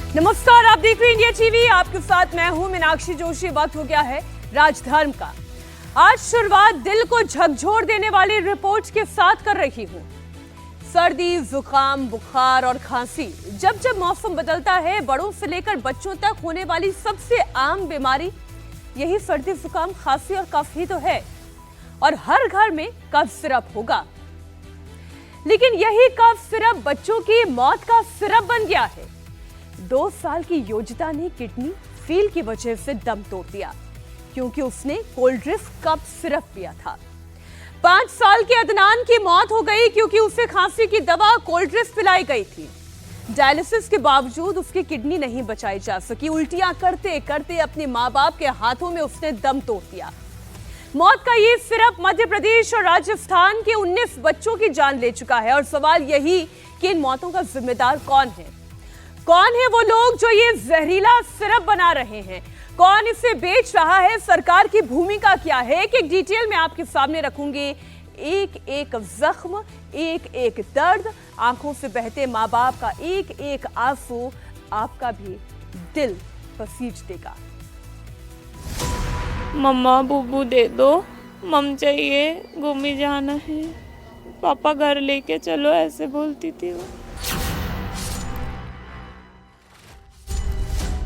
नमस्कार, आप देख रहे हैं इंडिया टीवी। आपके साथ मैं हूं मीनाक्षी जोशी। वक्त हो गया है राजधर्म का। आज शुरुआत दिल को झकझोर देने वाली रिपोर्ट के साथ कर रही हूं। सर्दी, जुकाम, बुखार और खांसी, जब जब मौसम बदलता है, बड़ों से लेकर बच्चों तक होने वाली सबसे आम बीमारी यही सर्दी, जुकाम, खांसी और कफ ही तो है। और हर घर में कफ सिरप होगा, लेकिन यही कफ सिरप बच्चों की मौत का सिरप बन गया है। 2 साल की योजिता ने किडनी फेल की वजह से दम तोड़ दिया, क्योंकि उसने कोल्ड ड्रिंक कफ सिरप पिया था। 5 साल के अदनान की मौत हो गई, क्योंकि उसे खांसी की दवा कोल्ड ड्रिंक पिलाई गई थी। डायलिसिस के बावजूद उसकी किडनी नहीं बचाई जा सकी। उल्टियां करते करते अपने मां बाप के हाथों में उसने दम तोड़ दिया। मौत का ये सिरप मध्य प्रदेश और राजस्थान के 19 बच्चों की जान ले चुका है। और सवाल यही कि इन मौतों का जिम्मेदार कौन है? कौन है वो लोग जो ये जहरीला सिरप बना रहे हैं? कौन इसे बेच रहा है? सरकार की भूमिका क्या है? एक डिटेल में आपके सामने रखूंगी। एक एक जख्म, एक एक दर्द, आंखों से बहते माँ बाप का एक एक आंसू आपका भी दिल पसीज देगा। मम्मा बुबू दे दो, मम चाहिए, घूमी जाना है, पापा घर लेके चलो, ऐसे बोलती थी वो।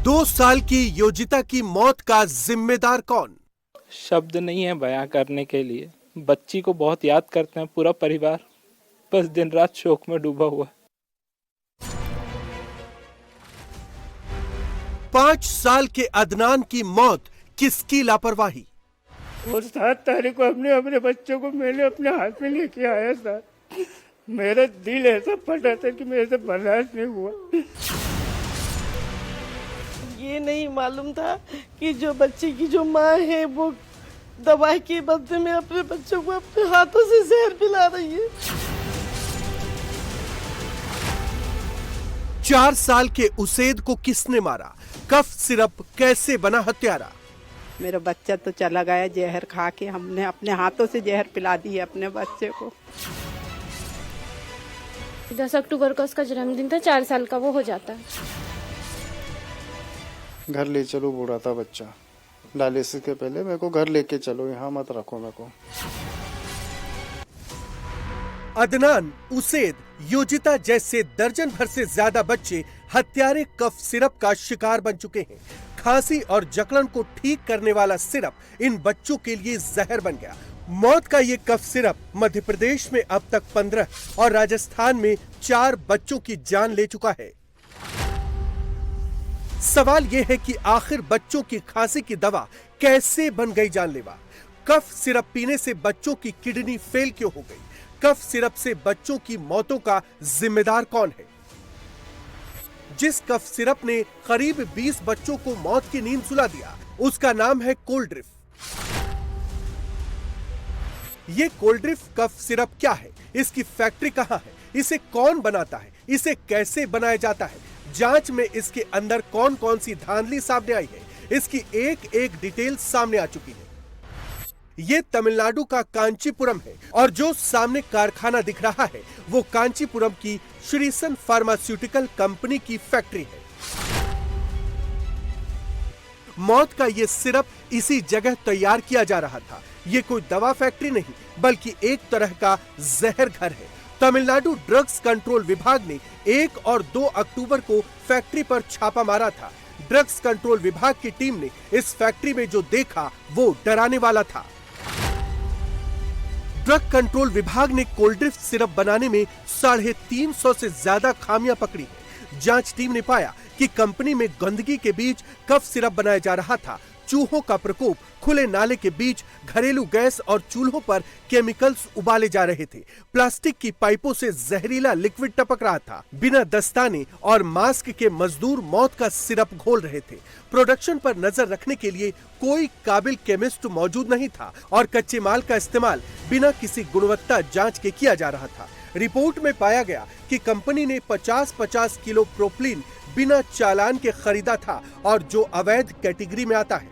2 साल की योजिता की मौत का जिम्मेदार कौन? शब्द नहीं है बयां करने के लिए। बच्ची को बहुत याद करते हैं पूरा परिवार, बस दिन रात शोक में डूबा हुआ। 5 साल के अदनान की मौत किसकी लापरवाही? और 7 तारीख को अपने बच्चों को मैंने अपने हाथ में लेके आया था। मेरा दिल ऐसा फटा था कि मेरे से बर्दाश्त नहीं हुआ। ये नहीं मालूम था कि जो बच्चे की जो माँ है वो दवाई के बदले में अपने बच्चों को अपने हाथों से जहर पिला रही है। 4 साल के उसेद को किसने मारा? कफ सिरप कैसे बना हत्यारा? मेरा बच्चा तो चला गया जहर खा के। हमने अपने हाथों से जहर पिला दी है अपने बच्चे को। 10 अक्टूबर को उसका जन्मदिन था, 4 साल का वो हो जाता है। घर ले चलो, बूढ़ा था बच्चा। डायलिसिस के पहले मेरे को घर लेके चलो, यहाँ मत रखो मेरे को। अदनान, उसेद, योजिता जैसे दर्जन भर से ज्यादा बच्चे हत्यारे कफ सिरप का शिकार बन चुके हैं। खांसी और जकड़न को ठीक करने वाला सिरप इन बच्चों के लिए जहर बन गया। मौत का ये कफ सिरप मध्य प्रदेश में अब तक 15 और राजस्थान में 4 बच्चों की जान ले चुका है। सवाल यह है कि आखिर बच्चों की खांसी की दवा कैसे बन गई जानलेवा? कफ सिरप पीने से बच्चों की किडनी फेल क्यों हो गई? कफ सिरप से बच्चों की मौतों का जिम्मेदार कौन है? जिस कफ सिरप ने करीब 20 बच्चों को मौत की नींद सुला दिया, उसका नाम है कोल्ड ड्रिंक। ये कोल्ड ड्रिंक कफ सिरप क्या है? इसकी फैक्ट्री कहां है? इसे कौन बनाता है? इसे कैसे बनाया जाता है? जांच में इसके अंदर कौन कौन सी धांधली सामने आई है, इसकी एक एक डिटेल सामने आ चुकी है। ये तमिलनाडु का कांचीपुरम है, और जो सामने कारखाना दिख रहा है वो कांचीपुरम की श्रीसन फार्मास्यूटिकल कंपनी की फैक्ट्री है। मौत का ये सिरप इसी जगह तैयार किया जा रहा था। ये कोई दवा फैक्ट्री नहीं, बल्कि एक तरह का जहर घर है। तमिलनाडु ड्रग्स कंट्रोल विभाग ने 1 और 2 अक्टूबर को फैक्ट्री पर छापा मारा था। ड्रग्स कंट्रोल विभाग की टीम ने इस फैक्ट्री में जो देखा वो डराने वाला था। ड्रग कंट्रोल विभाग ने कोल्ड ड्रिंक सिरप बनाने में 350 से ज्यादा खामियां पकड़ी है। जांच टीम ने पाया कि कंपनी में गंदगी के बीच कफ सिरप बनाया जा रहा था। चूहों का प्रकोप, खुले नाले के बीच घरेलू गैस और चूल्हों पर केमिकल्स उबाले जा रहे थे। प्लास्टिक की पाइपों से जहरीला लिक्विड टपक रहा था। बिना दस्ताने और मास्क के मजदूर मौत का सिरप घोल रहे थे। प्रोडक्शन पर नजर रखने के लिए कोई काबिल केमिस्ट मौजूद नहीं था और कच्चे माल का इस्तेमाल बिना किसी गुणवत्ता जांच के किया जा रहा था। रिपोर्ट में पाया गया कि कंपनी ने 50-50 किलो प्रोपलीन बिना चालान के खरीदा था, और जो अवैध कैटेगरी में आता है।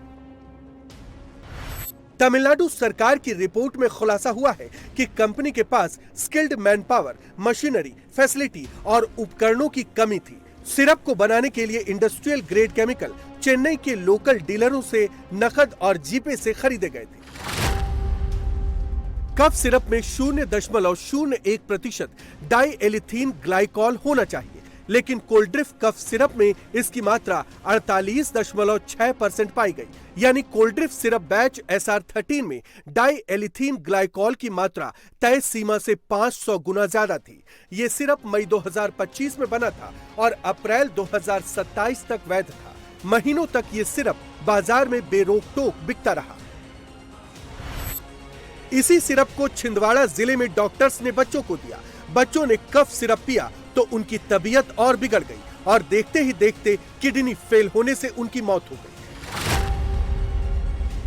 तमिलनाडु सरकार की रिपोर्ट में खुलासा हुआ है कि कंपनी के पास skilled man power, machinery, facility और उपकरणों की कमी थी। सिरप को बनाने के लिए इंडस्ट्रियल ग्रेड केमिकल चेन्नई के लोकल डीलरों से नकद और जीपे से खरीदे गए थे। कफ सिरप में 0.01% डाई एलिथीन ग्लाइकॉल होना चाहिए, लेकिन कोल्ड्रिफ्ट कफ सिरप में इसकी मात्रा 48.6% पाई गई। यानी कोल्ड्रिफ्ट सिरप बैच SR13 में डाई एलिथीन ग्लाइकॉल की मात्रा तय सीमा से 500 गुना ज्यादा थी। ये सिरप मई 2025 में बना था और अप्रैल 2027 तक वैध था। महीनों तक ये सिरप बाजार में बेरोक-टोक बिकता रहा। इसी सिरप को छिंदवाड़ा जिले में डॉक्टर्स ने बच्चों को दिया। बच्चों ने कफ सिरप पिया तो उनकी तबीयत और बिगड़ गई और देखते ही देखते किडनी फेल होने से उनकी मौत हो गई।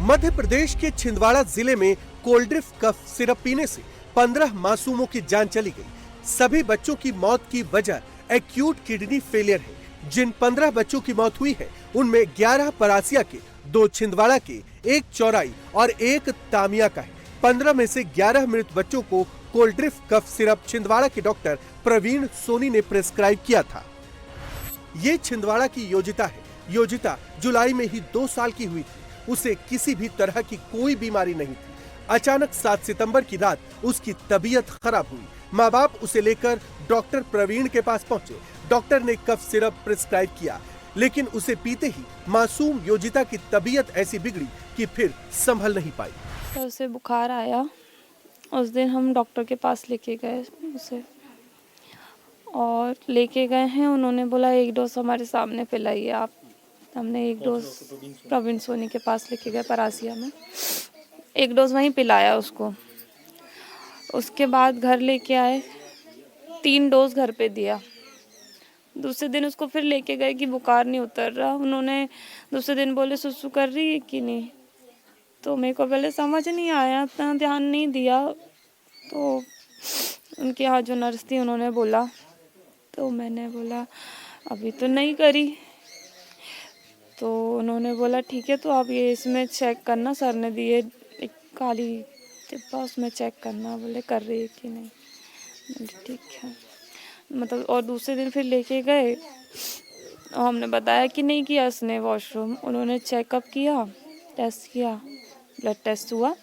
मध्य प्रदेश के छिंदवाड़ा जिले में कोल्ड्रिफ्ट कफ सिरप पीने से 15 मासूमों की जान चली गई। सभी बच्चों की मौत की वजह एक्यूट किडनी फेलियर है। जिन 15 बच्चों की मौत हुई है उनमें 11 परासिया के, 2 छिंदवाड़ा के, 1 चौराई और 1 तामिया का है। 15 में से 11 मृत बच्चों को कोल्ड्रिफ्ट कफ सिरप छिंदवाड़ा के डॉक्टर प्रवीण सोनी ने प्रेस्क्राइब किया था। ये छिंदवाड़ा की योजिता है। योजिता जुलाई में ही 2 साल की हुई थी। उसे किसी भी तरह की कोई बीमारी नहीं थी। अचानक 7 सितंबर की रात उसकी तबीयत खराब हुई। माँ बाप उसे लेकर डॉक्टर प्रवीण के पास पहुंचे। डॉक्टर ने कफ सिरप प्रिस्क्राइब किया, लेकिन उसे पीते ही मासूम योजिता की तबीयत ऐसी बिगड़ी कि फिर संभल नहीं पाई। सर से बुखार आया, उस दिन हम डॉक्टर के पास लेके गए उसे, और लेके गए हैं। उन्होंने बोला 1 डोज हमारे सामने पिलाइए आप। हमने 1 डोज प्रवीण सोनी के पास लेके गए परासिया में, 1 डोज वहीं पिलाया उसको। उसके बाद घर लेके आए, 3 डोज घर पे दिया। दूसरे दिन उसको फिर लेके गए कि बुखार नहीं उतर रहा। उन्होंने दूसरे दिन बोले सुसु कर रही है कि नहीं, तो मेरे को पहले समझ नहीं आया, इतना ध्यान नहीं दिया। तो उनके यहाँ जो नर्स थी उन्होंने बोला, तो मैंने बोला अभी तो नहीं करी। तो उन्होंने बोला ठीक है, तो आप ये इसमें चेक करना, सर ने दिए एक काली डिब्बा, उसमें चेक करना। बोले कर रही है कि नहीं, बोले ठीक है। मतलब और दूसरे दिन फिर लेके गए, हमने बताया कि नहीं किया इसने वॉशरूम। उन्होंने चेकअप किया, टेस्ट किया, ब्लड टेस्ट हुआ,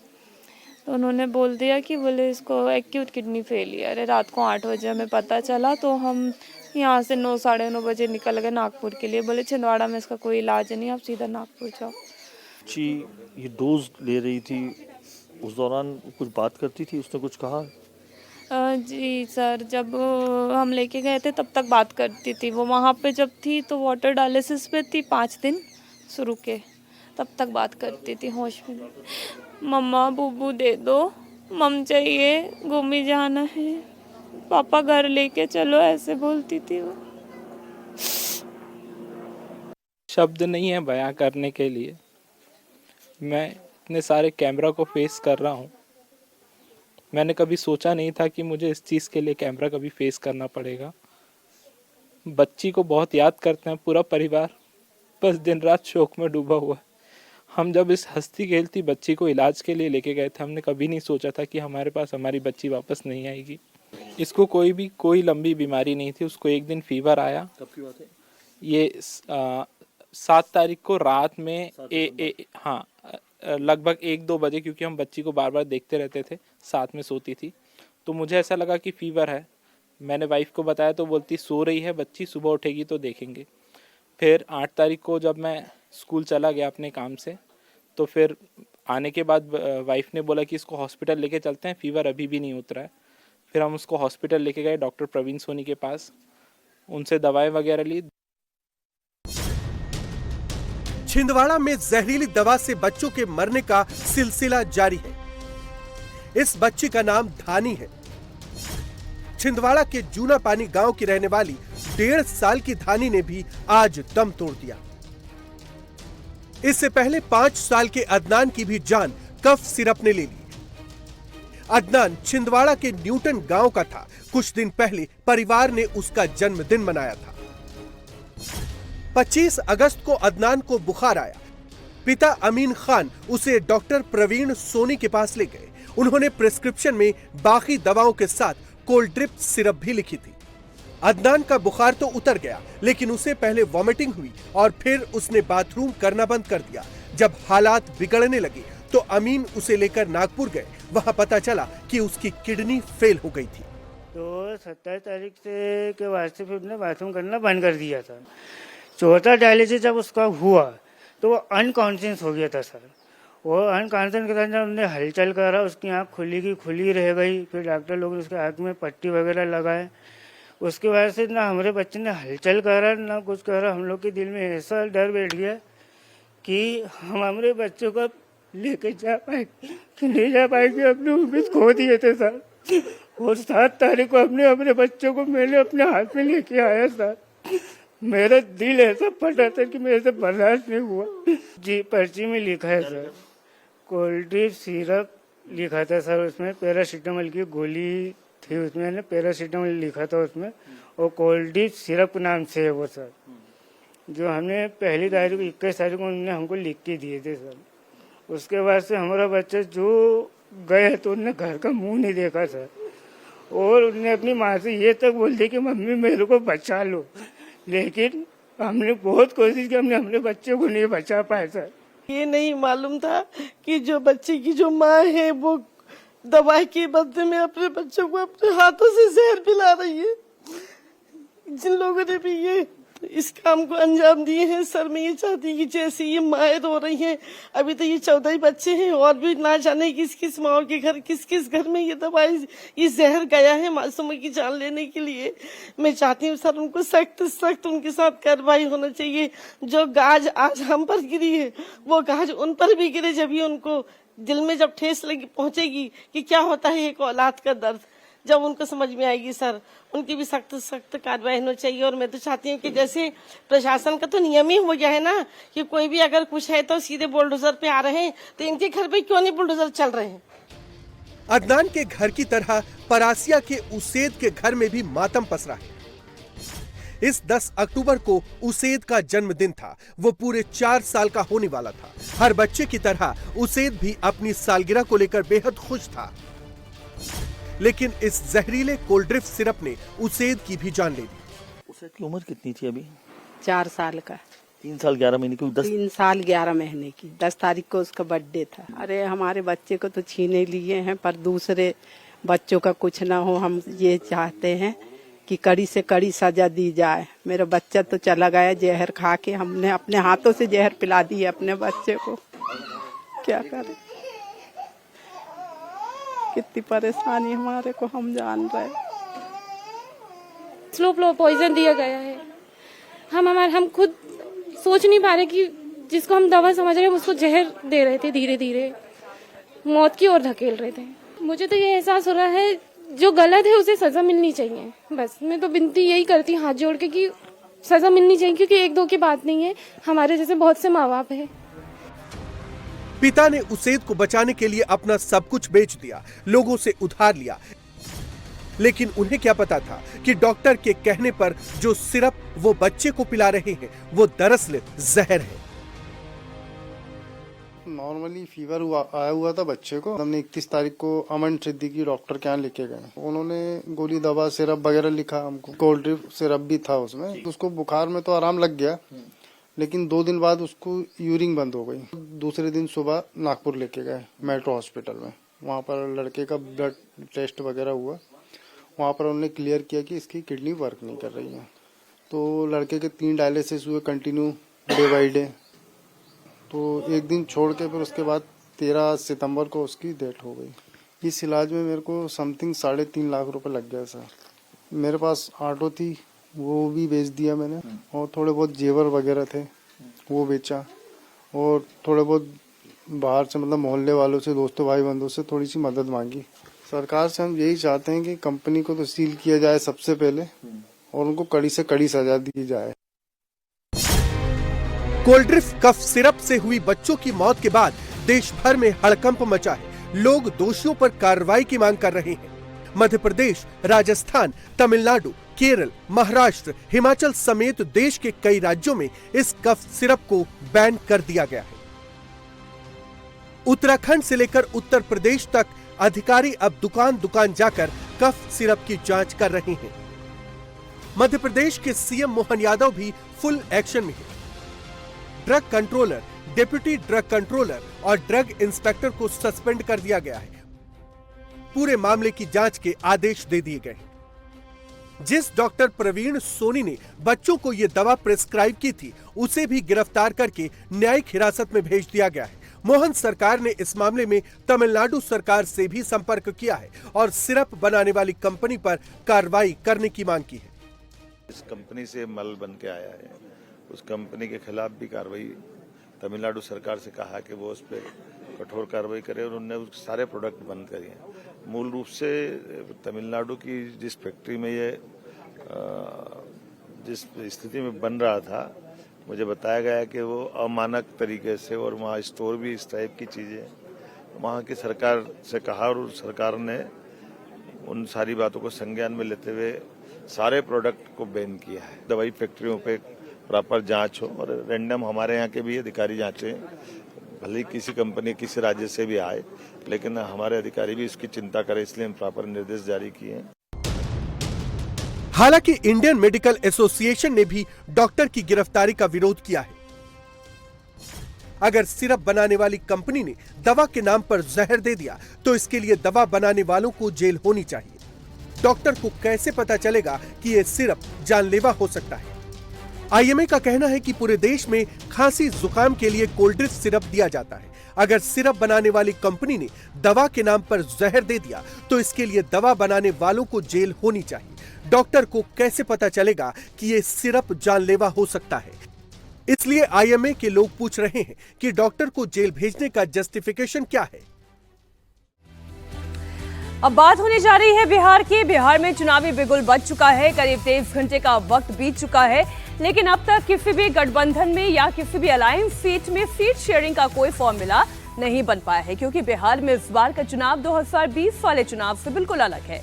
तो उन्होंने बोल दिया कि बोले इसको एक्यूट किडनी फेलियर है। रात को 8 बजे हमें पता चला, तो हम यहाँ से 9 साढ़े 9 बजे निकल गए नागपुर के लिए। बोले छिंदवाड़ा में इसका कोई इलाज नहीं, आप सीधा नागपुर जाओ। जी, ये डोज ले रही थी, उस दौरान कुछ बात करती थी, उसने कुछ कहा? जी सर, जब हम लेके गए थे तब तक बात करती थी। वो वहाँ पे जब थी तो वाटर डायलिसिस पे थी 5 दिन शुरू के, तब तक बात करती थी होश में। मम्मा बूबू दे दो, मम चाहिए, घूमी जाना है, पापा घर लेके चलो, ऐसे बोलती थी वो। शब्द नहीं है बयां करने के लिए। मैं इतने सारे कैमरा को फेस कर रहा हूँ। मैंने कभी सोचा नहीं था कि मुझे इस चीज़ के लिए कैमरा कभी फेस करना पड़ेगा। बच्ची को बहुत याद करते हैं पूरा परिवार, बस दिन रात शोक में डूबा हुआ है। हम जब इस हंसती खेलती बच्ची को इलाज के लिए लेके गए थे, हमने कभी नहीं सोचा था कि हमारे पास हमारी बच्ची वापस नहीं आएगी। इसको कोई लंबी बीमारी नहीं थी। उसको एक दिन फीवर आया। कब की बात है ये? 7 तारीख को रात में हाँ लगभग 1-2 बजे, क्योंकि हम बच्ची को बार बार देखते रहते थे, साथ में सोती थी। तो मुझे ऐसा लगा कि फीवर है। मैंने वाइफ को बताया तो बोलती सो रही है बच्ची, सुबह उठेगी तो देखेंगे। फिर 8 तारीख को जब मैं स्कूल चला गया अपने काम से, तो फिर आने के बाद वाइफ ने बोला कि इसको हॉस्पिटल लेके चलते हैं, फीवर अभी भी नहीं उतरा है। फिर हम उसको हॉस्पिटल लेके गए डॉक्टर प्रवीण सोनी के पास, उनसे दवाएं वगैरह ली। छिंदवाड़ा में जहरीली दवा से बच्चों के मरने का सिलसिला जारी है। इस बच्ची का नाम धानी है। छिंदवाड़ा के जूना पानी गांव की रहने वाली 1.5 साल की धानी ने भी आज दम तोड़ दिया। इससे पहले 5 साल के अदनान की भी जान कफ सिरप ने ले ली। अदनान छिंदवाड़ा के न्यूटन गांव का था। कुछ दिन पहले परिवार ने उसका जन्मदिन मनाया था। 25 अगस्त को अदनान को बुखार आया। पिता अमीन खान उसे डॉक्टर प्रवीण सोनी के पास ले गए। उन्होंने प्रिस्क्रिप्शन में बाकी दवाओं के साथ कोल्ड्रिफ्ट सिरप भी लिखी थी। अदनान का बुखार तो उतर गया, लेकिन उसे पहले वॉमिटिंग हुई और फिर उसने बाथरूम करना बंद कर दिया। जब हालात बिगड़ने लगे तो अमीन उसे लेकर नागपुर गए। वहां पता चला कि उसकी किडनी फेल हो गई थी। तो 27 तारीख से के वास्ते फिर उसने बाथरूम करना बंद कर दिया था। चौथा डायलिसिस जब उसका हुआ तो वो अनकॉन्शियस हो गया था सर। वो अनकॉन्शियस के साथ जब हमने हलचल करा, उसकी आँख खुली की खुली रह गई। फिर डॉक्टर लोग ने उसके आँख में पट्टी वगैरह लगाए। उसके बाद से ना हमारे बच्चे ने हलचल करा ना कुछ करा। हम लोग के दिल में ऐसा डर बैठ गया कि हम हमारे बच्चों को लेके जा पाए कि नहीं जा पाएंगे। अपने उम्मीद खो दिए थे सर। और 7 तारीख को अपने बच्चों को मैंने अपने हाथ में लेके आया सर। मेरा दिल ऐसा फटा था कि मेरे से बर्दाश्त नहीं हुआ। जी पर्ची में लिखा है सर, कोल्ड ड्रिप सिरप लिखा था सर। उसमें पैरासीटामोल की गोली थी, उसमें पैरासीटामोल लिखा था उसमें, और कोल्ड ड्रिप सिरप नाम से है वो सर, जो हमने पहली तारीख को 21 तारीख को उन्होंने हमको लिख के दिए थे सर। उसके बाद से हमारा बच्चा जो गए तो उन्होंने घर का मुंह नहीं देखा सर। और उन्होंने अपनी माँ से ये तक बोल दी कि मम्मी मेरे को बचा लो, लेकिन हमने बहुत कोशिश की, हमने अपने बच्चे को नहीं बचा पाए सर। ये नहीं मालूम था कि जो बच्चे की जो माँ है वो दवाई के बदले में अपने बच्चों को अपने हाथों से जहर पिला रही है। जिन लोगों ने भी ये इस काम को अंजाम दिए हैं सर, मैं ये चाहती हूँ कि जैसे ये माएँ रो रही हैं, अभी तो ये 14 ही बच्चे हैं और भी ना जाने किस किस माओ के घर किस किस घर में ये दवाई ये जहर गया है मासूमों की जान लेने के लिए। मैं चाहती हूँ सर उनको सख्त उनके साथ कार्रवाई होना चाहिए। जो गाज आज हम पर गिरी है वो गाज उन पर भी गिरे, जब ये उनको दिल में जब ठेस लगी पहुंचेगी कि क्या होता है एक औलाद का दर्द, जब उनको समझ में आएगी सर, उनकी भी सख्त कार्रवाई होनी चाहिए। और मैं तो चाहती हूँ कि जैसे प्रशासन का तो नियम ही हो गया है ना कि कोई भी अगर कुछ है तो सीधे बुलडोजर पे आ रहे हैं, तो इनके घर पे क्यों नहीं बुलडोजर चल रहे हैं। अदनान के घर की तरह परासिया के उसेद के घर में भी मातम पसरा है। इस 10 अक्टूबर को उसेद का जन्मदिन था। वो पूरे 4 साल का होने वाला था। हर बच्चे की तरह उसेद भी अपनी सालगिरह को लेकर बेहद खुश था, लेकिन इस जहरीले कोल्ड ड्रिप सिरप ने उसेद की भी जान ले ली। उसेद की उम्र कितनी थी अभी? 4 साल का। 3 साल 11 महीने की। 3 साल 11 महीने की। 10 तारीख को उसका बर्थडे था। अरे हमारे बच्चे को तो छीने लिए हैं, पर दूसरे बच्चों का कुछ ना हो। हम ये चाहते हैं कि कड़ी से कड़ी सजा दी जाए। मेरा बच्चा तो चला गया जहर खा के। हमने अपने हाथों से जहर पिला दी है अपने बच्चे को। क्या करें, कितनी परेशानी हमारे को हम जान रहे। स्लो पॉइजन दिया गया है। हम खुद सोच नहीं पा रहे कि जिसको हम दवा समझ रहे हैं उसको जहर दे रहे थे, धीरे धीरे मौत की ओर धकेल रहे थे। मुझे तो ये एहसास हो रहा है जो गलत है उसे सजा मिलनी चाहिए। बस मैं तो विनती यही करती हूँ हाथ जोड़ के कि सजा मिलनी चाहिए, क्योंकि 1-2 की बात नहीं है, हमारे जैसे बहुत से माँ बाप है। पिता ने उसेद को बचाने के लिए अपना सब कुछ बेच दिया, लोगों से उधार लिया, लेकिन उन्हें क्या पता था कि डॉक्टर के कहने पर जो सिरप वो बच्चे को पिला रहे हैं वो दरअसल जहर है। नॉर्मली फीवर आया हुआ था बच्चे को। हमने 31 तारीख को अमन सिद्दीकी डॉक्टर के यहाँ लेके गए। उन्होंने गोली दवा सिरप वगैरह लिखा हमको। कोल्ड ड्रिप सिरप भी था उसमें। उसको बुखार में तो आराम लग गया, लेकिन 2 दिन बाद उसको यूरिन बंद हो गई। दूसरे दिन सुबह नागपुर लेके गए मेट्रो हॉस्पिटल में। वहाँ पर लड़के का ब्लड टेस्ट वगैरह हुआ। वहाँ पर उन्होंने क्लियर किया कि इसकी किडनी वर्क नहीं कर रही है। तो लड़के के 3 डायलिसिस हुए कंटिन्यू डे बाई डे। तो एक दिन छोड़ के फिर उसके बाद 13 सितंबर को उसकी डेथ हो गई। इस इलाज में मेरे को समथिंग 3.5 लाख रुपए लग गया सर। मेरे पास ऑटो थी, वो भी बेच दिया मैंने, और थोड़े बहुत जेवर वगैरह थे वो बेचा, और थोड़े बहुत बाहर से मतलब मोहल्ले वालों से, दोस्तों भाई बंधुओं से थोड़ी सी मदद मांगी। सरकार से हम यही चाहते हैं कि कंपनी को तो सील किया जाए सबसे पहले, और उनको कड़ी से कड़ी सजा दी जाए। कोल्ड ड्रिप कफ सिरप से हुई बच्चों की मौत के बाद देश भर में हड़कंप मचा है। लोग दोषियों पर कार्रवाई की मांग कर रहे हैं। मध्य प्रदेश, राजस्थान, तमिलनाडु, केरल, महाराष्ट्र, हिमाचल समेत देश के कई राज्यों में इस कफ सिरप को बैन कर दिया गया है। उत्तराखंड से लेकर उत्तर प्रदेश तक अधिकारी अब दुकान दुकान जाकर कफ सिरप की जांच कर रहे हैं। मध्य प्रदेश के सीएम मोहन यादव भी फुल एक्शन में है। Drug controller, deputy drug controller और ड्रग इंस्पेक्टर को सस्पेंड कर दिया गया है। पूरे मामले की जांच के आदेश दे दिए गए हैं। जिस डॉक्टर प्रवीण सोनी ने बच्चों को यह दवा प्रिस्क्राइब की थी, उसे भी गिरफ्तार करके न्यायिक हिरासत में भेज दिया गया है। मोहन सरकार ने इस मामले में तमिलनाडु सरकार से भी संपर्क किया है और सिरप बनाने वाली कंपनी पर कार्रवाई करने की मांग की है। इस कंपनी से मल बन के आया है, उस कंपनी के खिलाफ भी कार्रवाई तमिलनाडु सरकार से कहा कि वो उस पर कठोर कार्रवाई करे और उन्होंने सारे प्रोडक्ट बंद करे। मूल रूप से तमिलनाडु की जिस फैक्ट्री में ये जिस स्थिति में बन रहा था, मुझे बताया गया कि वो अमानक तरीके से, और वहाँ स्टोर भी इस टाइप की चीजें, वहाँ की सरकार से कहा और सरकार ने उन सारी बातों को संज्ञान में लेते हुए सारे प्रोडक्ट को बैन किया है। दवाई फैक्ट्रियों पे प्रॉपर जांच हो और रैंडम हमारे यहाँ के भी अधिकारी जांचें, भले ही किसी कंपनी किसी राज्य से भी आए, लेकिन हमारे अधिकारी भी इसकी चिंता करें, इसलिए हम प्रॉपर निर्देश जारी किए हैं। हालांकि इंडियन मेडिकल एसोसिएशन ने भी डॉक्टर की गिरफ्तारी का विरोध किया है। अगर सिरप बनाने वाली कंपनी ने दवा के नाम पर जहर दे दिया तो इसके लिए दवा बनाने वालों को जेल होनी चाहिए। डॉक्टर को कैसे पता चलेगा कि यह सिरप जानलेवा हो सकता है? आईएमए का कहना है कि पूरे देश में खांसी जुकाम के लिए कोल्ड ड्रिंक सिरप दिया जाता है। अगर सिरप बनाने वाली कंपनी ने दवा के नाम पर जहर दे दिया तो इसके लिए दवा बनाने वालों को जेल होनी चाहिए। डॉक्टर को कैसे पता चलेगा कि ये सिरप जानलेवा हो सकता है? इसलिए आईएमए के लोग पूछ रहे हैं कि डॉक्टर को जेल भेजने का जस्टिफिकेशन क्या है। अब बात होने जा रही है बिहार की। बिहार में चुनावी बिगुल बज चुका है, करीब 23 घंटे का वक्त बीत चुका है, लेकिन अब तक किसी भी गठबंधन में या किसी भी अलायंस सीट में सीट शेयरिंग का कोई फॉर्मूला नहीं बन पाया है, क्योंकि बिहार में इस बार का चुनाव 2020 वाले चुनाव से बिल्कुल अलग है।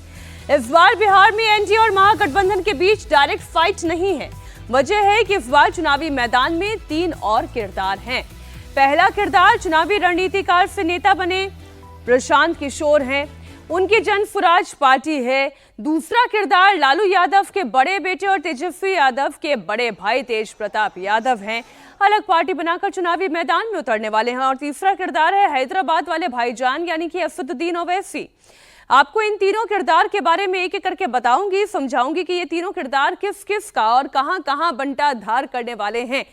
इस बार बिहार में एनडीए और महागठबंधन के बीच डायरेक्ट फाइट नहीं है। वजह है कि इस बार चुनावी मैदान में 3 और किरदार हैं। पहला किरदार चुनावी रणनीतिकार से नेता बने प्रशांत किशोर हैं, उनकी जन स्वराज पार्टी है। दूसरा किरदार लालू यादव के बड़े बेटे और तेजस्वी यादव के बड़े भाई तेज प्रताप यादव हैं, अलग पार्टी बनाकर चुनावी मैदान में उतरने वाले हैं। और तीसरा किरदार है हैदराबाद वाले भाईजान यानी कि असदुद्दीन ओवैसी। आपको इन तीनों किरदार के बारे में एक एक करके बताऊंगी, समझाऊंगी कि ये तीनों किरदार किस किस का और कहां कहां बंटा धार करने वाले हैं।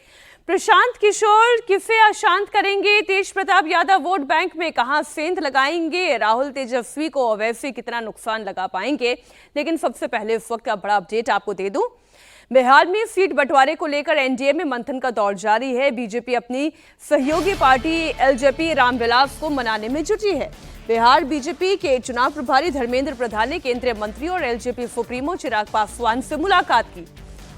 प्रशांत किशोर किसे अशांत करेंगे? तेज प्रताप यादव वोट बैंक में कहां सेंध लगाएंगे? राहुल तेजस्वी को ओवैसी कितना नुकसान लगा पाएंगे? लेकिन सबसे पहले इस वक्त का बड़ा अपडेट आपको दे दूं। बिहार में सीट बंटवारे को लेकर एनडीए में मंथन का दौर जारी है। बीजेपी अपनी सहयोगी पार्टी एलजेपी रामविलास को मनाने में जुटी है। बिहार बीजेपी के चुनाव प्रभारी धर्मेंद्र प्रधान ने केंद्रीय मंत्री और एलजेपी सुप्रीमो चिराग पासवान से मुलाकात की।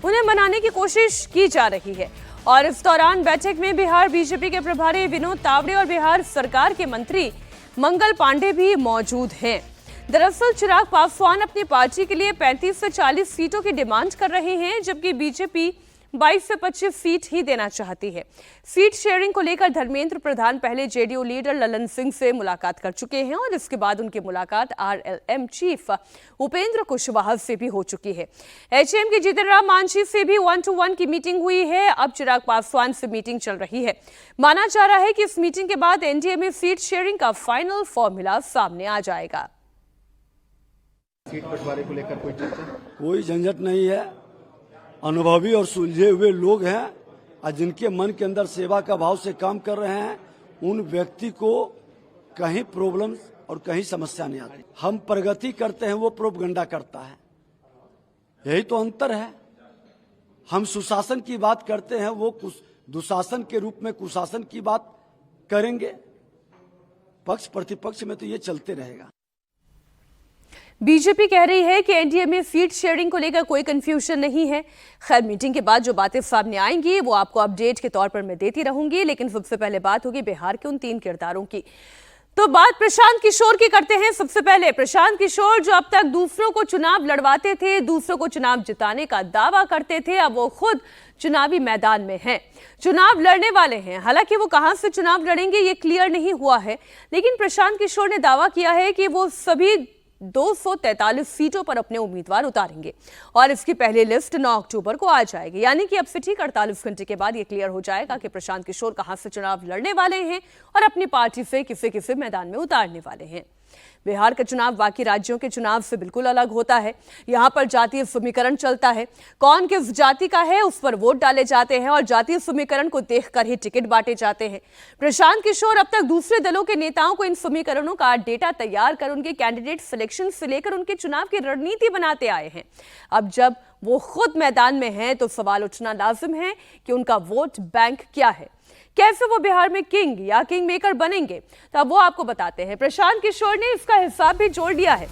उन्हें मनाने की कोशिश की जा रही है और इस दौरान बैठक में बिहार बीजेपी के प्रभारी विनोद तावड़े और बिहार सरकार के मंत्री मंगल पांडे भी मौजूद हैं। दरअसल चिराग पासवान अपनी पार्टी के लिए 35 से 40 सीटों की डिमांड कर रहे हैं, जबकि बीजेपी 22 से 25 सीट ही देना चाहती है। सीट शेयरिंग को लेकर धर्मेंद्र प्रधान पहले जेडीयू लीडर ललन सिंह से मुलाकात कर चुके हैं और इसके बाद उनकी मुलाकात आरएलएम चीफ उपेंद्र कुशवाहा से भी हो चुकी है। एचएम के जीतन राम मांझी से भी 1-to-1 की मीटिंग हुई है। अब चिराग पासवान से मीटिंग चल रही है। माना जा रहा है कि इस मीटिंग के बाद एनडीए में सीट शेयरिंग का फाइनल फॉर्मूला सामने आ जाएगा। सीट बंटवारे को लेकर कोई चर्चा? कोई झंझट नहीं है। अनुभवी और सुलझे हुए लोग हैं और जिनके मन के अंदर सेवा का भाव से काम कर रहे हैं, उन व्यक्ति को कहीं प्रॉब्लम और कहीं समस्या नहीं आती। हम प्रगति करते हैं, वो प्रोपगंडा करता है, यही तो अंतर है। हम सुशासन की बात करते हैं, वो दुशासन के रूप में कुशासन की बात करेंगे। पक्ष प्रतिपक्ष में तो ये चलते रहेगा। बीजेपी कह रही है कि एनडीए में सीट शेयरिंग को लेकर कोई कंफ्यूजन नहीं है। खैर, मीटिंग के बाद जो बातें सामने आएंगी वो आपको अपडेट के तौर पर मैं देती रहूंगी, लेकिन सबसे पहले बात होगी बिहार के उन 3 किरदारों की। तो बात प्रशांत किशोर की करते हैं। सबसे पहले प्रशांत किशोर जो अब तक दूसरों को चुनाव लड़वाते थे, दूसरों को चुनाव जिताने का दावा करते थे, अब वो खुद चुनावी मैदान में हैं, चुनाव लड़ने वाले हैं। हालांकि वो कहां से चुनाव लड़ेंगे ये क्लियर नहीं हुआ है, लेकिन प्रशांत किशोर ने दावा किया है कि वो सभी 243 सीटों पर अपने उम्मीदवार उतारेंगे और इसकी पहली लिस्ट 9 अक्टूबर को आ जाएगी। यानी कि अब से ठीक 48 घंटे के बाद ये क्लियर हो जाएगा कि प्रशांत किशोर कहां से चुनाव लड़ने वाले हैं और अपनी पार्टी से किसे मैदान में उतारने वाले हैं। बिहार का चुनाव बाकी राज्यों के चुनाव से बिल्कुल अलग होता है। यहाँ पर जातीय समीकरण चलता है, कौन किस जाति का है उस पर वोट डाले जाते हैं और जातीय समीकरण को देखकर ही टिकट बांटे जाते हैं। प्रशांत किशोर अब तक दूसरे दलों के नेताओं को इन समीकरणों का डेटा तैयार कर उनके कैंडिडेट सिलेक्शन से लेकर उनके चुनाव की रणनीति बनाते आए हैं। अब जब वो खुद मैदान में हैं तो सवाल उठना लाजिम है कि उनका वोट बैंक क्या है, कैसे वो बिहार में किंग या किंग मेकर बनेंगे। तो अब वो आपको बताते हैं। प्रशांत किशोर ने इसका हिसाब भी जोड़ दिया है।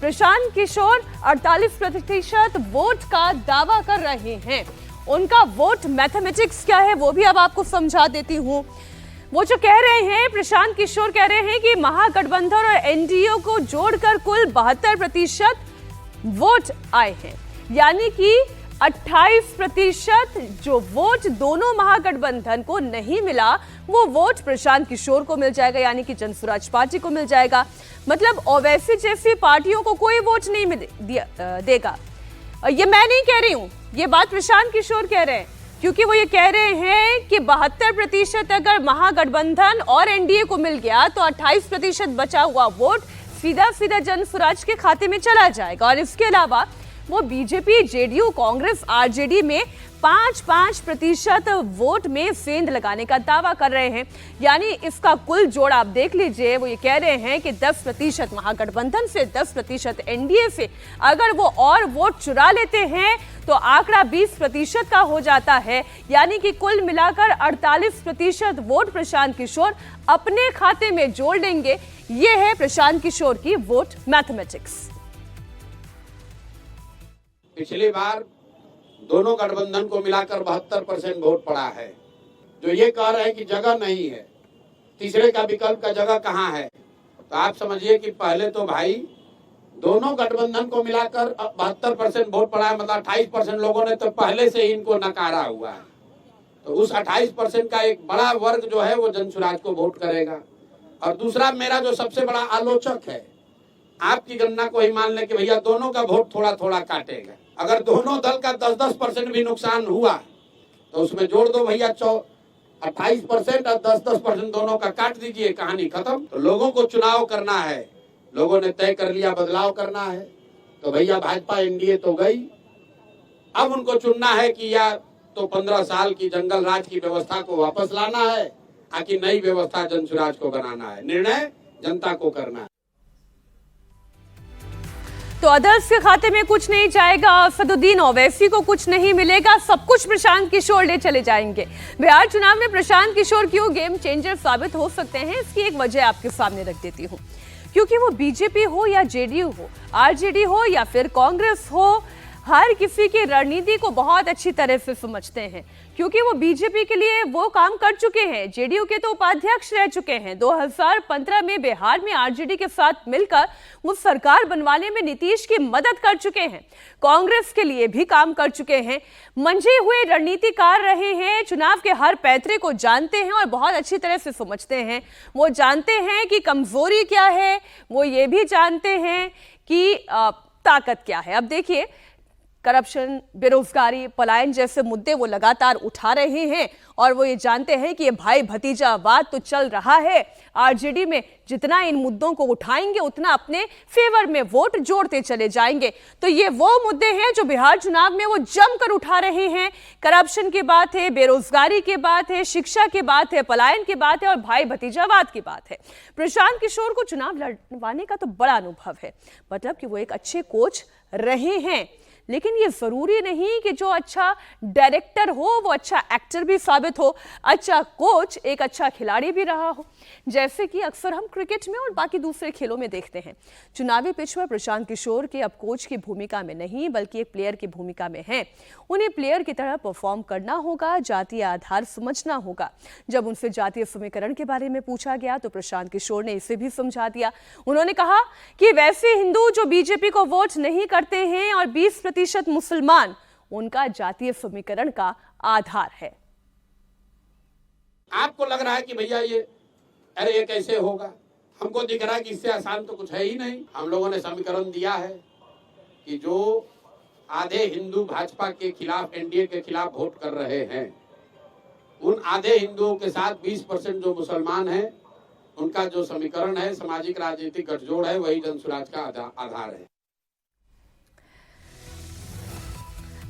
प्रशांत किशोर 48% वोट का दावा कर रहे हैं। उनका वोट मैथमेटिक्स क्या है वो भी अब आपको समझा देती हूं। वो जो कह रहे हैं, प्रशांत किशोर कह रहे हैं कि महागठबंधन और एनडीए को जोड़कर कुल 72% वोट आए हैं, यानी कि 28% जो वोट दोनों महागठबंधन को नहीं मिला वो वोट प्रशांत किशोर को मिल जाएगा, यानी कि जनसुराज पार्टी को मिल जाएगा। मतलब ओवैसी जैसी पार्टियों को कोई वोट नहीं देगा। ये मैं नहीं कह रही हूं, ये बात प्रशांत किशोर कह रहे हैं, क्योंकि वो ये कह रहे हैं कि 72% अगर महागठबंधन और एनडीए को मिल गया तो 28% बचा हुआ वोट सीधा जनसुराज के खाते में चला जाएगा। और इसके अलावा वो बीजेपी, जेडीयू, कांग्रेस, आरजेडी में 5-5% वोट में सेंध लगाने का दावा कर रहे हैं। यानी इसका कुल जोड़ आप देख लीजिए। वो ये कह रहे हैं कि 10% महागठबंधन से, 10% एनडीए से अगर वो और वोट चुरा लेते हैं तो आंकड़ा 20% का हो जाता है, यानी कि कुल मिलाकर 48% वोट प्रशांत किशोर अपने खाते में जोड़ लेंगे। ये है प्रशांत किशोर की वोट मैथमेटिक्स। पिछली बार दोनों गठबंधन को मिलाकर 72% वोट पड़ा है। जो ये कह रहे हैं कि जगह नहीं है, तीसरे का विकल्प का जगह कहाँ है, तो आप समझिए कि पहले तो भाई दोनों गठबंधन को मिलाकर 72% वोट पड़ा है, मतलब 28% लोगों ने तो पहले से ही इनको नकारा हुआ है। तो उस 28% का एक बड़ा वर्ग जो है वो जनसुराज को वोट करेगा। और दूसरा, मेरा जो सबसे बड़ा आलोचक है, आपकी गणना को ही मान ले कि भैया दोनों का वोट थोड़ा थोड़ा काटेगा। अगर दोनों दल का 10-10% भी नुकसान हुआ तो उसमें जोड़ दो भैया 28% और 10-10% दोनों का काट दीजिए, कहानी खत्म। तो लोगों को चुनाव करना है, लोगों ने तय कर लिया बदलाव करना है, तो भैया भाजपा एनडीए तो गई। अब उनको चुनना है कि या तो 15 साल की जंगल राज की व्यवस्था को वापस लाना है, आकि नई व्यवस्था जनसुराज को बनाना है। निर्णय जनता को करना है। तो अदर्स के खाते में कुछ नहीं जाएगा, असदुद्दीन ओवैसी को कुछ नहीं मिलेगा, सब कुछ प्रशांत किशोर ले चले जाएंगे। बिहार चुनाव में प्रशांत किशोर क्यों गेम चेंजर साबित हो सकते हैं, इसकी एक वजह आपके सामने रख देती हूं। क्योंकि वो बीजेपी हो या जेडीयू हो, आरजेडी हो या फिर कांग्रेस हो, हर किसी की रणनीति को बहुत अच्छी तरह से समझते हैं। क्योंकि वो बीजेपी के लिए वो काम कर चुके हैं, जेडीयू के तो उपाध्यक्ष रह चुके हैं। 2015 में बिहार में आरजेडी के साथ मिलकर वो सरकार बनवाने में नीतीश की मदद कर चुके हैं, कांग्रेस के लिए भी काम कर चुके हैं। मंझे हुए रणनीतिकार रहे हैं, चुनाव के हर पैतरे को जानते हैं और बहुत अच्छी तरह से समझते हैं। वो जानते हैं कि कमजोरी क्या है, वो ये भी जानते हैं कि ताकत क्या है। अब देखिए, करप्शन, बेरोजगारी, पलायन जैसे मुद्दे वो लगातार उठा रहे हैं और वो ये जानते हैं कि ये भाई भतीजावाद तो चल रहा है। आरजेडी में जितना इन मुद्दों को उठाएंगे उतना अपने फेवर में वोट जोड़ते चले जाएंगे। तो ये वो मुद्दे हैं जो बिहार चुनाव में वो जमकर उठा रहे हैं। करप्शन की बात है, बेरोजगारी की बात है, शिक्षा की बात है, पलायन की बात है और भाई भतीजावाद की बात है। प्रशांत किशोर को चुनाव लड़वाने का तो बड़ा अनुभव है, मतलब कि वो एक अच्छे कोच रहे हैं। लेकिन ये जरूरी नहीं कि जो अच्छा डायरेक्टर हो वो अच्छा एक्टर भी साबित हो, अच्छा कोच एक अच्छा खिलाड़ी भी रहा हो, जैसे कि अक्सर हम क्रिकेट में और बाकी दूसरे खेलों में देखते हैं। चुनावी पिच पर प्रशांत किशोर के अब कोच की भूमिका में नहीं बल्कि एक प्लेयर की भूमिका में हैं। उन्हें प्लेयर की तरह परफॉर्म करना होगा, जातीय आधार समझना होगा। जब उनसे जातीय समीकरण के बारे में पूछा गया तो प्रशांत किशोर ने इसे भी समझा दिया। उन्होंने कहा कि वैसे हिंदू जो बीजेपी को वोट नहीं करते हैं और 20% मुसलमान, उनका जातीय समीकरण का आधार है। आपको लग रहा है कि भैया ये अरे ये कैसे होगा, हमको दिख रहा है कि इससे आसान तो कुछ है ही नहीं। हम लोगों ने समीकरण दिया है कि जो आधे हिंदू भाजपा के खिलाफ, एनडीए के खिलाफ वोट कर रहे हैं, उन आधे हिंदुओं के साथ 20% जो मुसलमान हैं, उनका जो समीकरण है, सामाजिक राजनीतिक गठजोड़ है, वही जनसुराज का आधार है।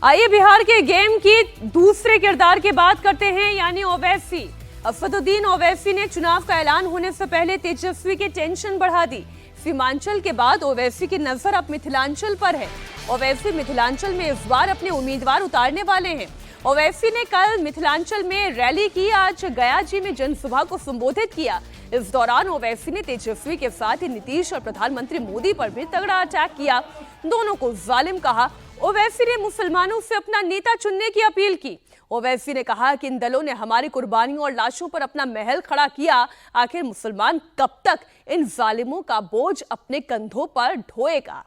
आइए बिहार के गेम की दूसरे किरदार की बात करते हैं, यानी ओवैसी। असदुद्दीन ओवैसी ने चुनाव का ऐलान होने से पहले तेजस्वी की टेंशन बढ़ा दी। सीमांचल के बाद ओवैसी की नजर अब मिथिलांचल पर है। ओवैसी मिथिलांचल में इस बार अपने उम्मीदवार उतारने वाले हैं। ओवैसी ने कल मिथिलांचल में रैली की, आज गयाजी में जनसभा को संबोधित किया। इस दौरान ओवैसी ने तेजस्वी के साथ ही नीतीश और प्रधानमंत्री मोदी पर भी तगड़ा अटैक किया, दोनों को जालिम कहा। ओवैसी ने मुसलमानों से अपना नेता चुनने की अपील की। ओवैसी ने कहा कि इन दलों ने हमारी कुर्बानियों और लाशों पर अपना महल खड़ा किया, आखिर मुसलमान कब तक इन जालिमों का बोझ अपने कंधों पर ढोएगा।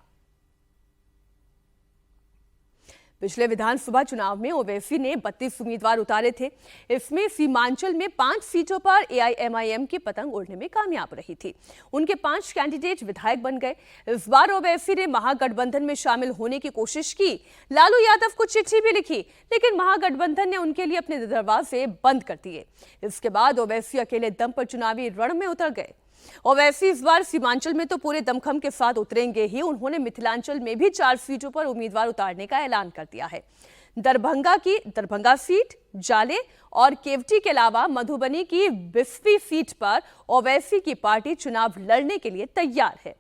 पिछले विधानसभा चुनाव में ओवैसी ने 32 उम्मीदवार उतारे थे। इसमें सीमांचल में 5 सीटों पर एआईएमआईएम की पतंग उड़ने में कामयाब रही थी। उनके 5 कैंडिडेट विधायक बन गए। इस बार ओवैसी ने महागठबंधन में शामिल होने की कोशिश की। लालू यादव को चिट्ठी भी लिखी, लेकिन महागठबंधन ने उनके लिए अपने दरवाजे बंद कर दिए। इसके बाद ओवैसी अकेले दम पर चुनावी रण में उतर गए। ओवैसी इस बार सीमांचल में तो पूरे दमखम के साथ उतरेंगे ही, उन्होंने मिथिलांचल में भी 4 सीटों पर उम्मीदवार उतारने का ऐलान कर दिया है। दरभंगा सीट, जाले और केवटी के अलावा मधुबनी की 20वीं सीट पर ओवैसी की पार्टी चुनाव लड़ने के लिए तैयार है।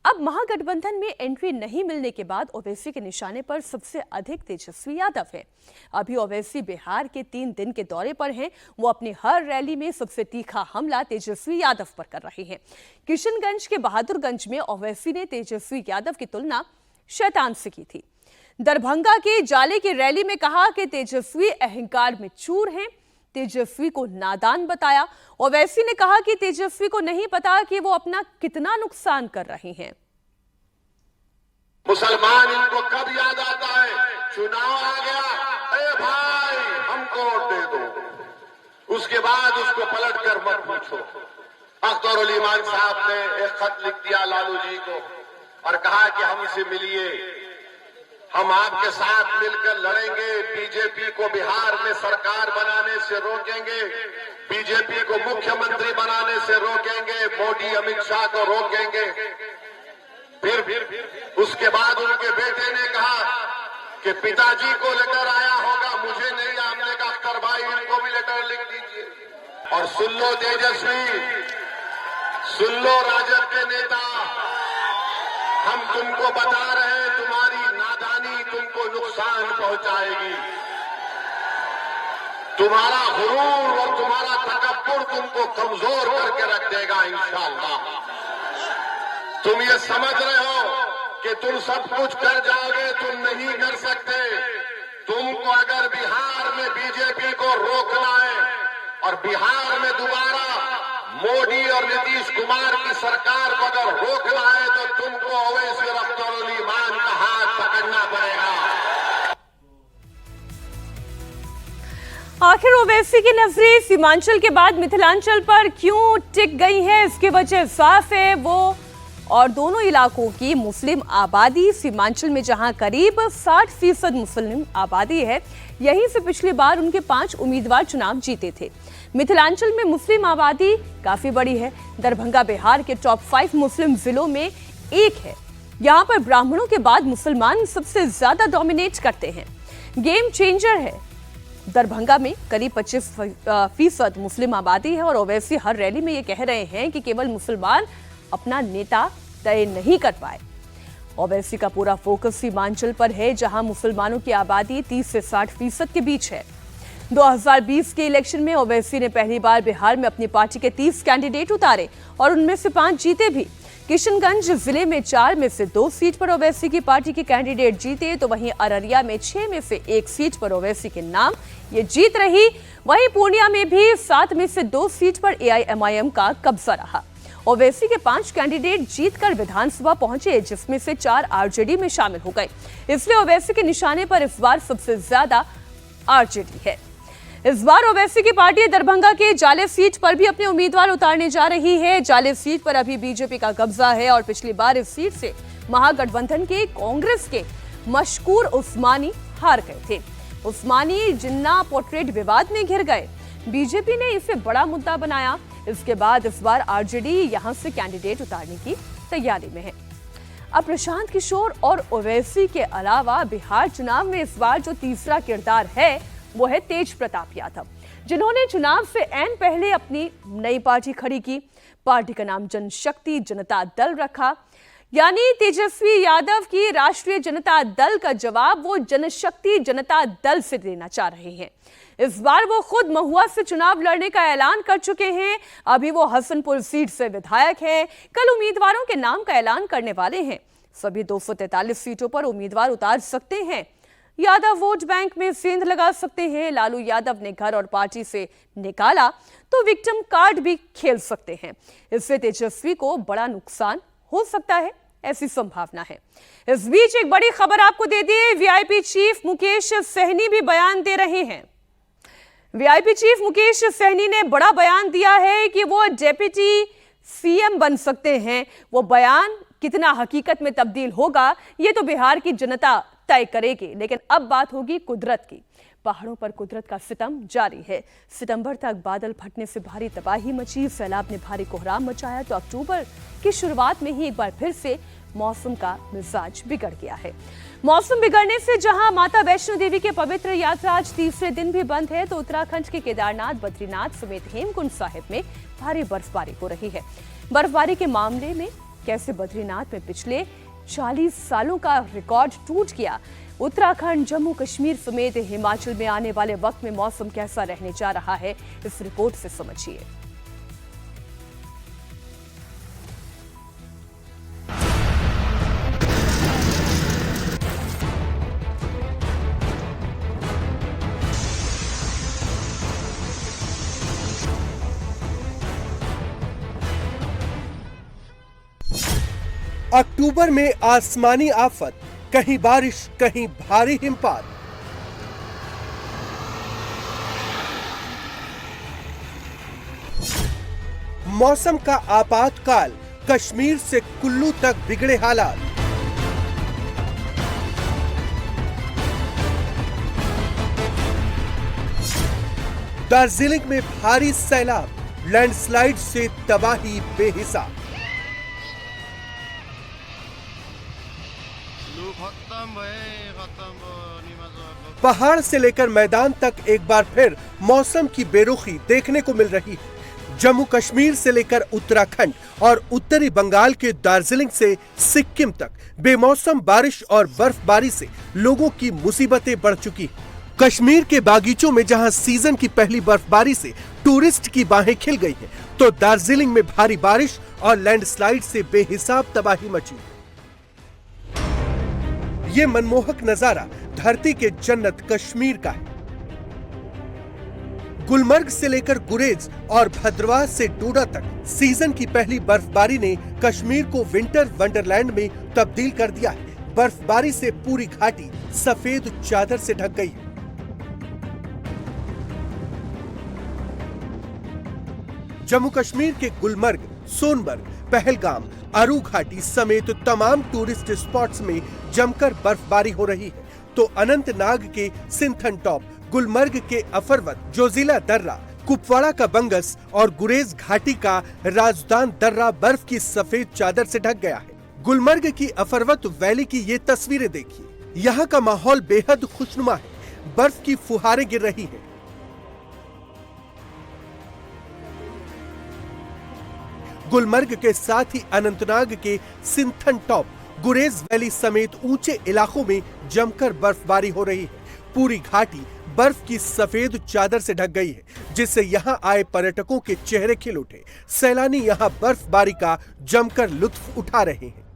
अब महागठबंधन में एंट्री नहीं मिलने के बाद ओवैसी के निशाने पर सबसे अधिक तेजस्वी यादव है। अभी ओवैसी बिहार के 3 दिन के दौरे पर हैं। वो अपनी हर रैली में सबसे तीखा हमला तेजस्वी यादव पर कर रहे हैं। किशनगंज के बहादुरगंज में ओवैसी ने तेजस्वी यादव की तुलना शैतान से की थी। दरभंगा के जाले की रैली में कहा कि तेजस्वी अहंकार में चूर हैं, तेजस्वी को नादान बताया। ओवैसी ने कहा कि तेजस्वी को नहीं पता कि वो अपना कितना नुकसान कर रहे हैं। मुसलमान इनको कब याद आता है? चुनाव आ गया, अरे भाई हमको वोट दे दो, उसके बाद उसको पलट कर मत पूछो। अख्तर ईमान साहब ने एक खत लिख दिया लालू जी को और कहा कि हमसे मिलिए, हम आपके साथ मिलकर लड़ेंगे, बीजेपी को बिहार में सरकार बनाने से रोकेंगे, बीजेपी को मुख्यमंत्री बनाने से रोकेंगे, मोदी अमित शाह को रोकेंगे। फिर उसके बाद उनके बेटे ने कहा कि पिताजी को लेटर आया होगा, मुझे नहीं। हमने कहा अख्तर भाई इनको भी लेटर लिख दीजिए। और सुन लो तेजस्वी, सुन लो राजद के नेता, हम तुमको बता रहे हैं तुम्हारी नादानी तुमको नुकसान पहुंचाएगी। तुम्हारा गुरूर और तुम्हारा तकब्बुर तुमको कमजोर करके रख देगा इंशाअल्लाह। तुम ये समझ रहे हो कि तुम सब कुछ कर जाओगे, तुम नहीं कर सकते। तुमको अगर बिहार में बीजेपी को रोकना है और बिहार में दोबारा मोदी और नीतीश कुमार की सरकार को अगर रोकना है तो तुमको ओवैसी और अख्तर ईमान का हाथ पकड़ना पड़ेगा। आखिर ओवैसी की नजरें सीमांचल के बाद मिथिलांचल पर क्यों टिक गई है? इसकी वजह साफ है, वो और दोनों इलाकों की मुस्लिम आबादी। सीमांचल में जहां करीब 60% मुस्लिम आबादी है, यहीं से पिछली बार उनके 5 उम्मीदवार चुनाव जीते थे। मिथिलांचल में मुस्लिम आबादी काफी बड़ी है। दरभंगा बिहार के टॉप 5 मुस्लिम जिलों में एक है। यहाँ पर ब्राह्मणों के बाद मुसलमान सबसे ज्यादा डोमिनेट करते हैं। गेम चेंजर है। दरभंगा में करीब 25% मुस्लिम आबादी है और ओवैसी हर रैली में ये कह रहे हैं कि केवल मुसलमान अपना नेता तय नहीं कर पाए। ओवैसी का पूरा फोकस सीमांचल पर है, जहां मुसलमानों की आबादी 30 से 60% के बीच है। 2020 के इलेक्शन में ओवैसी ने पहली बार बिहार में अपनी पार्टी के 30 कैंडिडेट उतारे और उनमें से 5 जीते भी। किशनगंज जिले में 4 में से 2 सीट पर ओवैसी की पार्टी के कैंडिडेट जीते, तो वहीं अररिया में 6 में से 1 सीट पर ओवैसी के नाम ये जीत रही। वहीं पूर्णिया में भी 7 में से 2 सीट पर एआईएमआईएम का कब्जा रहा। ओवैसी के 5 कैंडिडेट जीतकर विधानसभा पहुंचे, जिसमें से 4 आरजेडी में शामिल हो गए। इसलिए ओवैसी के निशाने पर इस बार सबसे ज्यादा आरजेडी है। इस बार ओवैसी की पार्टी दरभंगा के जाले सीट पर भी अपने उम्मीदवार उतारने जा रही है। जाले सीट पर अभी बीजेपी का कब्जा है और पिछली बार इस सीट से महागठबंधन के कांग्रेस के मशकूर उस्मानी हार गए थे। उस्मानी जिन्ना पोर्ट्रेट विवाद में घिर गए। बीजेपी ने इसे बड़ा मुद्दा बनाया। इसके बाद इस बार आरजेडी यहां से कैंडिडेट उतारने की तैयारी में है। अब प्रशांत किशोर और ओवैसी के अलावा बिहार चुनाव में इस बार जो तीसरा किरदार है वो है तेज प्रताप यादव, जिन्होंने चुनाव से ऐन पहले अपनी नई पार्टी खड़ी की। पार्टी का नाम जनशक्ति जनता दल रखा, यानी तेजस्वी यादव की राष्ट्रीय जनता दल का जवाब वो जनशक्ति जनता दल से देना चाह रहे हैं। इस बार वो खुद महुआ से चुनाव लड़ने का ऐलान कर चुके हैं। अभी वो हसनपुर सीट से विधायक हैं। कल उम्मीदवारों के नाम का ऐलान करने वाले हैं। सभी 243 सीटों पर उम्मीदवार उतार सकते हैं। यादव वोट बैंक में सेंध लगा सकते हैं। लालू यादव ने घर और पार्टी से निकाला तो विक्टिम कार्ड भी खेल सकते हैं। इससे तेजस्वी को बड़ा नुकसान हो सकता है, ऐसी संभावना है। इस बीच एक बड़ी खबर आपको दे दी। वीआईपी चीफ मुकेश सहनी भी बयान दे रहे हैं। वीआईपी चीफ मुकेश सहनी ने बड़ा बयान दिया है कि वो डेप्यूटी सीएम बन सकते हैं। वो बयान कितना हकीकत में तब्दील होगा ये तो बिहार की जनता तय करेगी। लेकिन अब बात होगी कुदरत की। पहाड़ों पर कुदरत का सितम जारी है। सितंबर तक बादल फटने से भारी तबाही मची, सैलाब ने भारी कोहराम मचाया तो अक्टूबर की शुरुआत में ही एक बार फिर से मौसम का मिजाज बिगड़ गया है। मौसम बिगड़ने से जहां माता वैष्णो देवी के पवित्र यात्रा आज तीसरे दिन भी बंद है तो उत्तराखंड के केदारनाथ, बद्रीनाथ समेत हेमकुंड साहिब में भारी बर्फबारी हो रही है। बर्फबारी के मामले में कैसे बद्रीनाथ में पिछले 40 सालों का रिकॉर्ड टूट गया। उत्तराखंड, जम्मू कश्मीर समेत हिमाचल में आने वाले वक्त में मौसम कैसा रहने जा रहा है, इस रिपोर्ट से समझिए। अक्टूबर में आसमानी आफत, कहीं बारिश कहीं भारी हिमपात। मौसम का आपातकाल, कश्मीर से कुल्लू तक बिगड़े हालात। दार्जिलिंग में भारी सैलाब, लैंडस्लाइड से तबाही बेहिसाब। पहाड़ से लेकर मैदान तक एक बार फिर मौसम की बेरुखी देखने को मिल रही है। जम्मू कश्मीर से लेकर उत्तराखंड और उत्तरी बंगाल के दार्जिलिंग से सिक्किम तक बेमौसम बारिश और बर्फबारी से लोगों की मुसीबतें बढ़ चुकी। कश्मीर के बागीचों में जहां सीजन की पहली बर्फबारी से टूरिस्ट की बाहें खिल गई हैं, तो दार्जिलिंग में भारी बारिश और लैंडस्लाइड से बेहिसाब तबाही मची। ये मनमोहक नजारा धरती के जन्नत कश्मीर का है। गुलमर्ग से लेकर गुरेज और भद्रवाह से डोडा तक सीजन की पहली बर्फबारी ने कश्मीर को विंटर वंडरलैंड में तब्दील कर दिया है। बर्फबारी से पूरी घाटी सफेद चादर से ढक गई है। जम्मू कश्मीर के गुलमर्ग, सोनबर्ग, पहलगाम, अरू घाटी समेत तमाम टूरिस्ट स्पॉट्स में जमकर बर्फबारी हो रही है, तो अनंतनाग के सिंथन टॉप, गुलमर्ग के अफरवत, जोजिला दर्रा, कुपवाड़ा का बंगस और गुरेज घाटी का राजदान दर्रा बर्फ की सफेद चादर से ढक गया है। गुलमर्ग की अफरवत वैली की ये तस्वीरें देखिए। यहाँ का माहौल बेहद खुशनुमा है। बर्फ की फुहारें गिर रही हैं। गुलमर्ग के साथ ही अनंतनाग के सिंथन टॉप, गुरेज वैली समेत ऊंचे इलाकों में जमकर बर्फबारी हो रही है। पूरी घाटी बर्फ की सफेद चादर से ढक गई है, जिससे यहाँ आए पर्यटकों के चेहरे खिल उठे। सैलानी यहाँ बर्फबारी का जमकर लुत्फ उठा रहे हैं।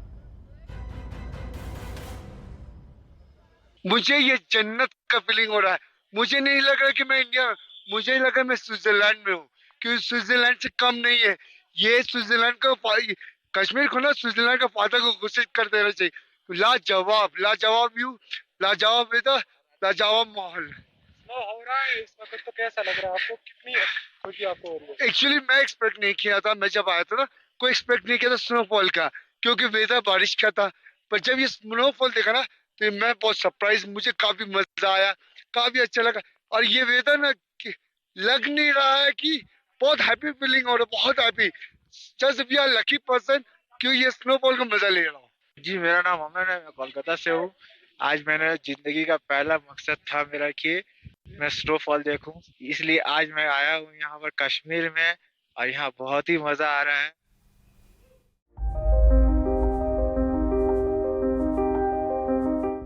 मुझे ये जन्नत का फीलिंग हो रहा है। मुझे नहीं लग रहा कि मैं इंडिया, मुझे लगा मैं स्विट्जरलैंड में हूँ, क्योंकि स्विट्जरलैंड से कम नहीं है। ये स्विट्जरलैंड का, कश्मीर को ना स्विट्जरलैंड का फायदा को घोषित कर देना चाहिए। लाजवाब, लाजवाब व्यू, लाजवाब वेदर, लाजवाब माहौल। स्नो हो रहा है इस वक्त, तो कैसा लग रहा है आपको, कितनी खुशी आपको हो रही है? एक्चुअली मैं एक्सपेक्ट नहीं किया था, मैं जब आया था ना कोई एक्सपेक्ट नहीं किया था स्नोफॉल का, क्योंकि वेदर बारिश का था। पर जब ये स्नोफॉल देखा ना तो मैं बहुत सरप्राइज, मुझे काफी मजा आया, काफी अच्छा लगा। और ये वेदर ना लग नहीं रहा है कि बहुत हैप्पी फीलिंग हो रहा है, बहुत happy. Just we are lucky person क्यों ये स्नोफॉल का मजा ले रहा हूँ। जी मेरा नाम अमन है, मैं कोलकाता से हूँ। आज मैंने जिंदगी का पहला मकसद था मेरा कि मैं स्नोफॉल देखूं, इसलिए आज मैं आया हूँ यहाँ पर कश्मीर में, और यहाँ बहुत ही मजा आ रहा है।